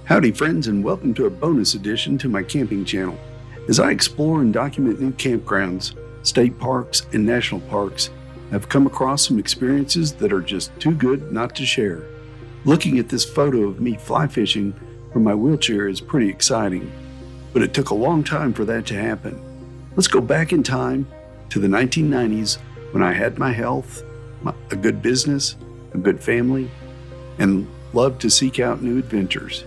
Howdy friends, and welcome to a bonus edition to my camping channel. As I explore and document new campgrounds, state parks, and national parks, I've come across some experiences that are just too good not to share. Looking at this photo of me fly fishing from my wheelchair is pretty exciting, but it took a long time for that to happen. Let's go back in time to the 1990s when I had my health, a good business, a good family, and loved to seek out new adventures.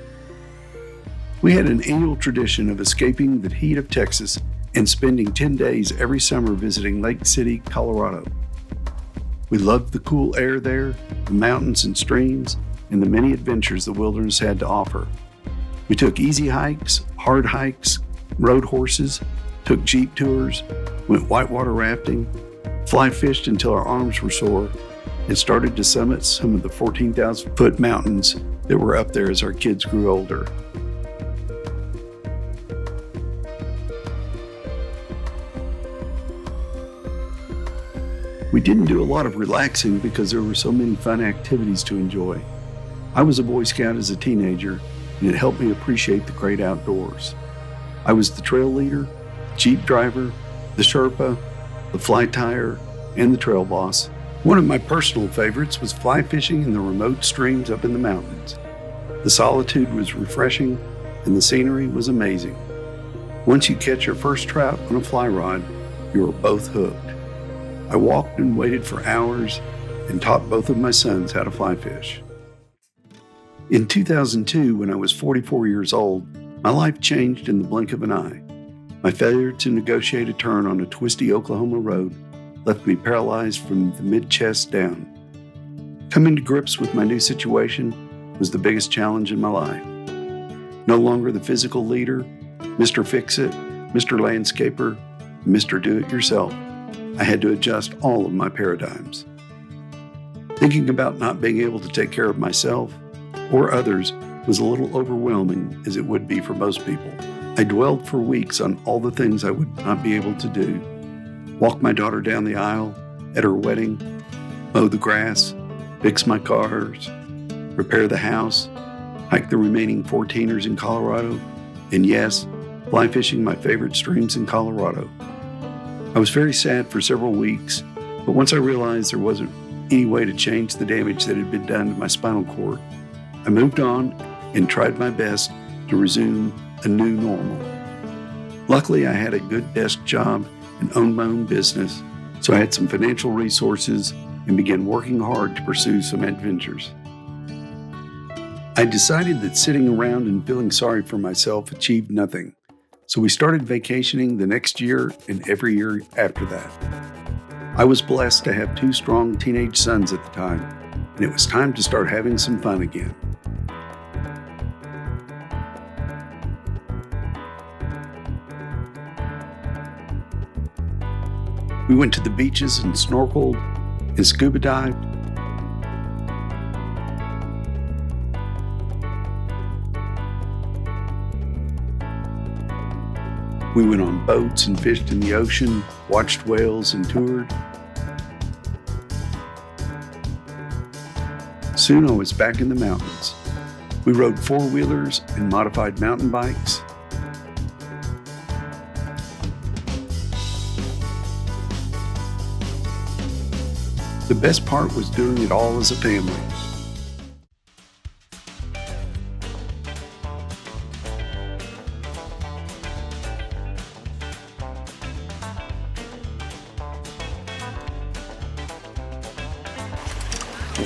We had an annual tradition of escaping the heat of Texas and spending 10 days every summer visiting Lake City, Colorado. We loved the cool air there, the mountains and streams, and the many adventures the wilderness had to offer. We took easy hikes, hard hikes, rode horses, took jeep tours, went whitewater rafting, fly fished until our arms were sore, and started to summit some of the 14,000-foot mountains that were up there as our kids grew older. We didn't do a lot of relaxing because there were so many fun activities to enjoy. I was a Boy Scout as a teenager, and it helped me appreciate the great outdoors. I was the trail leader, the jeep driver, the Sherpa, the fly tyer, and the trail boss. One of my personal favorites was fly fishing in the remote streams up in the mountains. The solitude was refreshing, and the scenery was amazing. Once you catch your first trout on a fly rod, you are both hooked. I walked and waited for hours and taught both of my sons how to fly fish. In 2002, when I was 44 years old, my life changed in the blink of an eye. My failure to negotiate a turn on a twisty Oklahoma road left me paralyzed from the mid-chest down. Coming to grips with my new situation was the biggest challenge in my life. No longer the physical leader, Mr. Fix-It, Mr. Landscaper, and Mr. Do-It-Yourself, I had to adjust all of my paradigms. Thinking about not being able to take care of myself or others was a little overwhelming, as it would be for most people. I dwelled for weeks on all the things I would not be able to do. Walk my daughter down the aisle at her wedding, mow the grass, fix my cars, repair the house, hike the remaining 14ers in Colorado, and yes, fly fishing my favorite streams in Colorado. I was very sad for several weeks, but once I realized there wasn't any way to change the damage that had been done to my spinal cord, I moved on and tried my best to resume a new normal. Luckily, I had a good desk job and owned my own business, so I had some financial resources and began working hard to pursue some adventures. I decided that sitting around and feeling sorry for myself achieved nothing. So we started vacationing the next year and every year after that. I was blessed to have two strong teenage sons at the time, and it was time to start having some fun again. We went to the beaches and snorkeled and scuba dived. We went on boats and fished in the ocean, watched whales and toured. Soon I was back in the mountains. We rode four-wheelers and modified mountain bikes. The best part was doing it all as a family.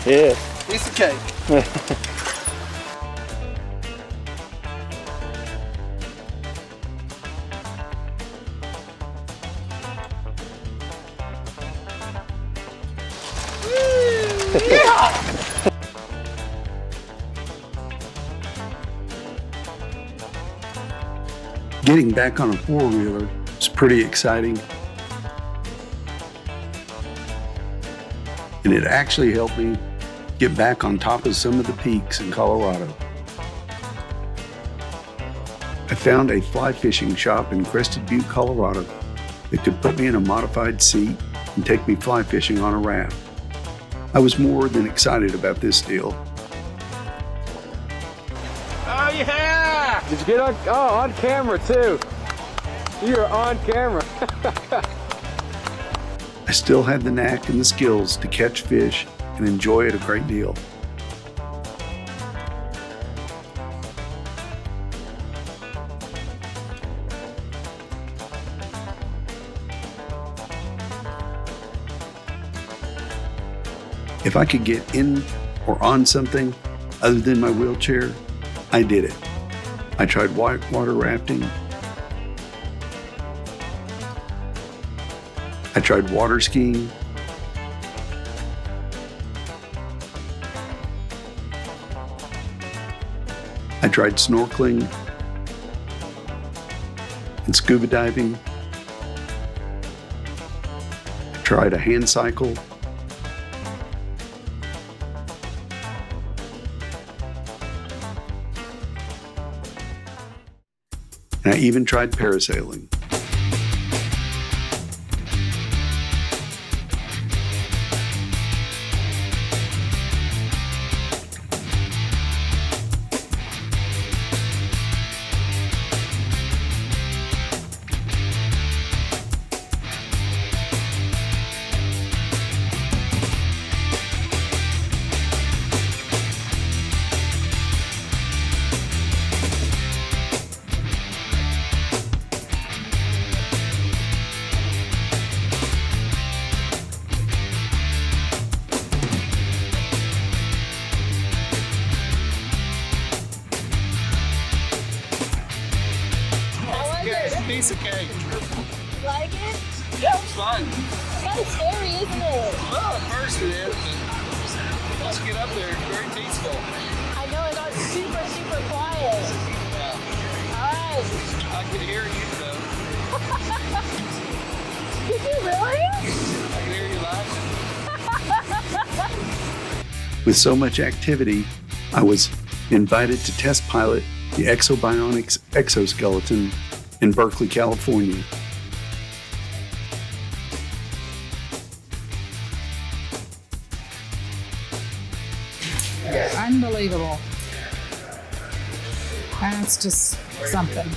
Yeah. Piece of cake. Getting back on a four-wheeler was pretty exciting, and it actually helped me get back on top of some of the peaks in Colorado. I found a fly fishing shop in Crested Butte, Colorado that could put me in a modified seat and take me fly fishing on a raft. I was more than excited about this deal. yeah! Did you get on camera too? You're on camera. I still had the knack and the skills to catch fish and enjoy it a great deal. If I could get in or on something other than my wheelchair, I did it. I tried whitewater rafting. I tried water skiing. I tried snorkeling and scuba diving. I tried a hand cycle. And I even tried parasailing. Piece of cake. You like it? Yeah, it's fun. It's kind of scary, isn't it? Well, at first it is, but once you get up there, it's very peaceful. I know it got super, super quiet. Yeah. All right. I can hear you, though. Did you really? I can hear you laughing. With so much activity, I was invited to test pilot the Ekso Bionics exoskeleton in Berkeley, California. Unbelievable. That's just something.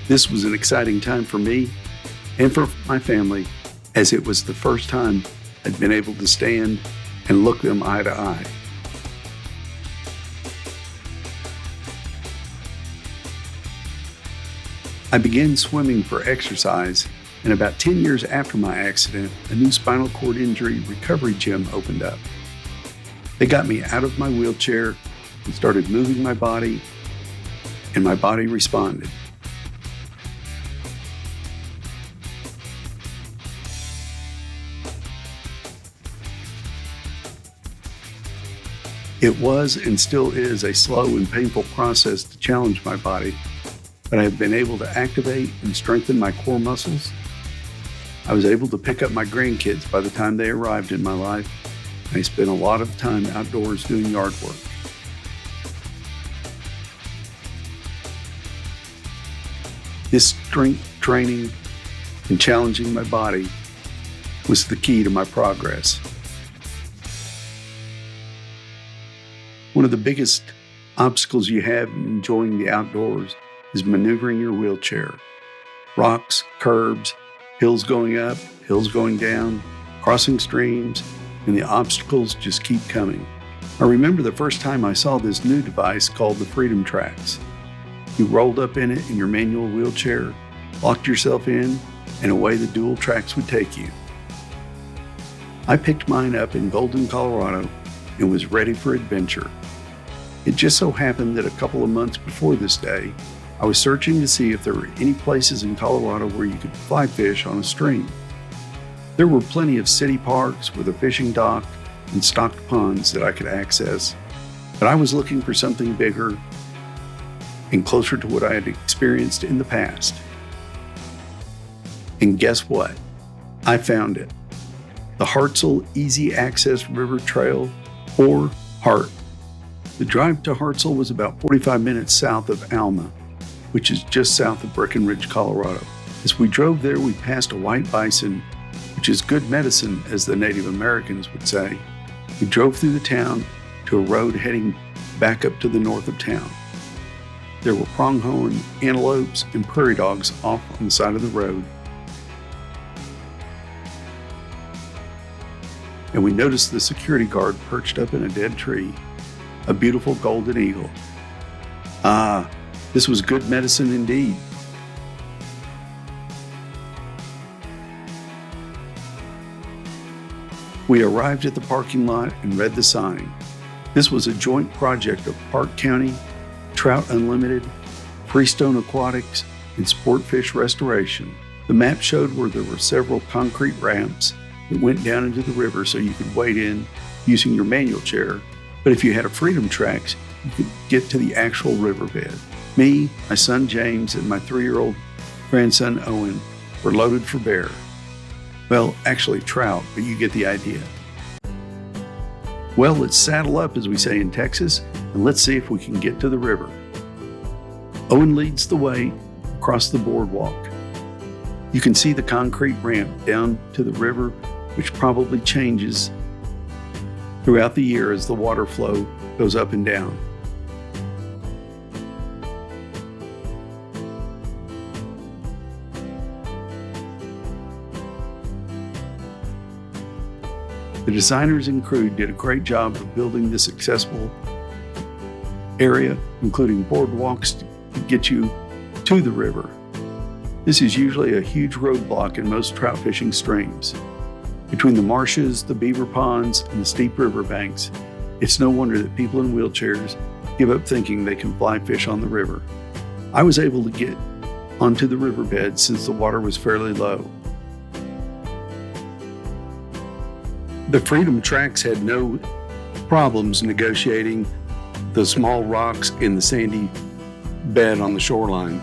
This was an exciting time for me and for my family, as it was the first time I'd been able to stand and look them eye to eye. I began swimming for exercise, and about 10 years after my accident, a new spinal cord injury recovery gym opened up. They got me out of my wheelchair and started moving my body, and my body responded. It was and still is a slow and painful process to challenge my body, but I have been able to activate and strengthen my core muscles. I was able to pick up my grandkids by the time they arrived in my life, and I spent a lot of time outdoors doing yard work. This strength training and challenging my body was the key to my progress. One of the biggest obstacles you have in enjoying the outdoors is maneuvering your wheelchair. Rocks, curbs, hills going up, hills going down, crossing streams, and the obstacles just keep coming. I remember the first time I saw this new device called the Freedom Trax. You rolled up in it in your manual wheelchair, locked yourself in, and away the dual tracks would take you. I picked mine up in Golden, Colorado, and was ready for adventure. It just so happened that a couple of months before this day, I was searching to see if there were any places in Colorado where you could fly fish on a stream. There were plenty of city parks with a fishing dock and stocked ponds that I could access, but I was looking for something bigger and closer to what I had experienced in the past. And guess what? I found it. The Hartsel Easy Access River Trail, or HART. The drive to Hartsel was about 45 minutes south of Alma, which is just south of Breckenridge, Colorado. As we drove there, we passed a white bison, which is good medicine, as the Native Americans would say. We drove through the town to a road heading back up to the north of town. There were pronghorn, antelopes, and prairie dogs off on the side of the road. And we noticed the security guard perched up in a dead tree, a beautiful golden eagle. Ah, this was good medicine indeed. We arrived at the parking lot and read the sign. This was a joint project of Park County, Trout Unlimited, Freestone Aquatics, and Sportfish Restoration. The map showed where there were several concrete ramps that went down into the river so you could wade in using your manual chair, but if you had a Freedom Trax, you could get to the actual riverbed. Me, my son James, and my 3-year-old grandson Owen were loaded for bear. Well, actually trout, but you get the idea. Well, let's saddle up, as we say in Texas, and let's see if we can get to the river. Owen leads the way across the boardwalk. You can see the concrete ramp down to the river, which probably changes throughout the year as the water flow goes up and down. The designers and crew did a great job of building this accessible area, including boardwalks to get you to the river. This is usually a huge roadblock in most trout fishing streams. Between the marshes, the beaver ponds, and the steep riverbanks, it's no wonder that people in wheelchairs give up thinking they can fly fish on the river. I was able to get onto the riverbed since the water was fairly low. The Freedom Trax had no problems negotiating the small rocks in the sandy bed on the shoreline.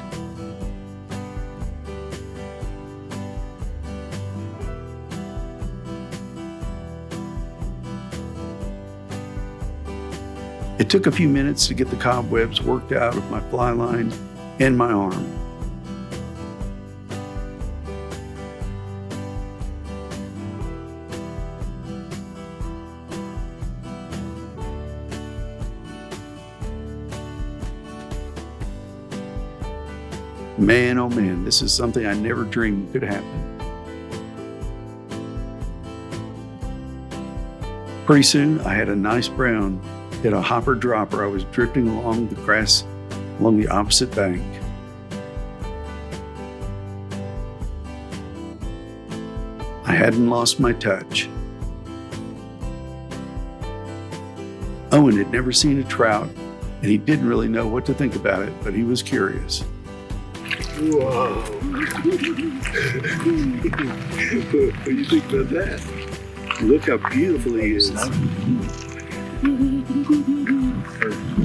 It took a few minutes to get the cobwebs worked out of my fly line and my arm. Man, oh man, this is something I never dreamed could happen. Pretty soon, I had a nice brown, hit a hopper dropper. I was drifting along the grass along the opposite bank. I hadn't lost my touch. Owen had never seen a trout, and he didn't really know what to think about it, but he was curious. Whoa. What do you think about that? Look how beautiful he is.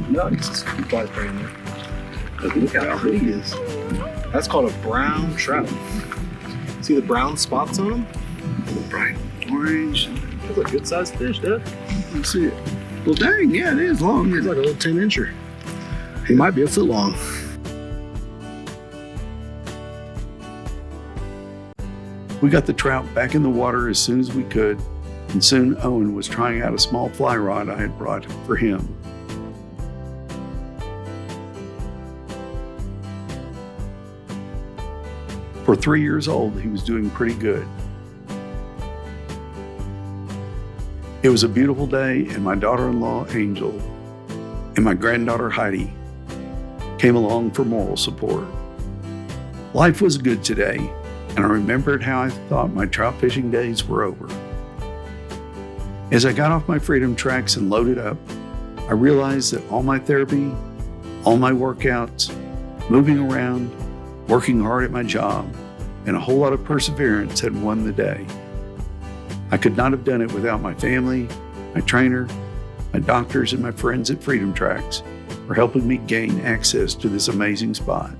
No, it's just flies brand new. Look how pretty he is. That's called a brown trout. See the brown spots on him? Bright orange. That's a good sized fish, dude. Let's see it. Well, dang, yeah, it is long. He's like a little 10-incher. He might be a foot long. We got the trout back in the water as soon as we could, and soon Owen was trying out a small fly rod I had brought for him. For 3 years old, he was doing pretty good. It was a beautiful day, and my daughter-in-law, Angel, and my granddaughter, Heidi, came along for moral support. Life was good today, and I remembered how I thought my trout fishing days were over. As I got off my Freedom Trax and loaded up, I realized that all my therapy, all my workouts, moving around, working hard at my job, and a whole lot of perseverance had won the day. I could not have done it without my family, my trainer, my doctors, and my friends at Freedom Trax, for helping me gain access to this amazing spot.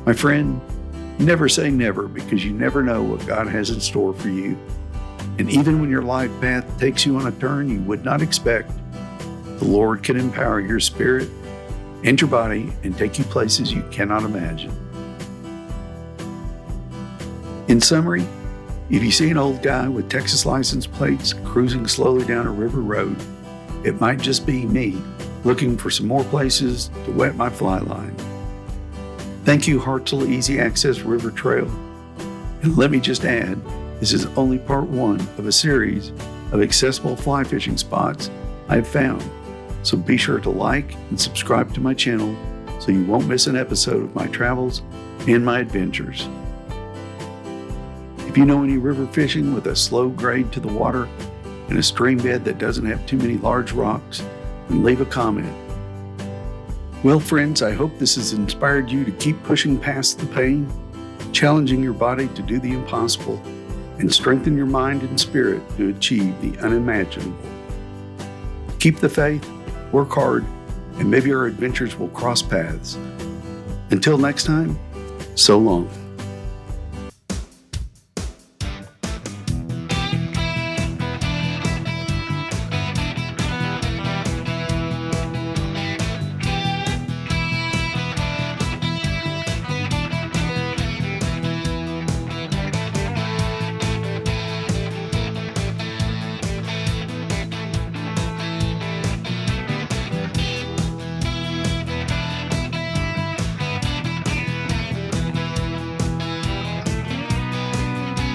My friend, never say never, because you never know what God has in store for you. And even when your life path takes you on a turn you would not expect, the Lord can empower your spirit and your body and take you places you cannot imagine. In summary, if you see an old guy with Texas license plates cruising slowly down a river road, it might just be me looking for some more places to wet my fly line. Thank you, Hartsel Easy Access River Trail. And let me just add, this is only part one of a series of accessible fly fishing spots I've found. So be sure to like and subscribe to my channel so you won't miss an episode of my travels and my adventures. If you know any river fishing with a slow grade to the water and a stream bed that doesn't have too many large rocks, then leave a comment. Well, friends, I hope this has inspired you to keep pushing past the pain, challenging your body to do the impossible, and strengthen your mind and spirit to achieve the unimaginable. Keep the faith, work hard, and maybe our adventures will cross paths. Until next time, so long.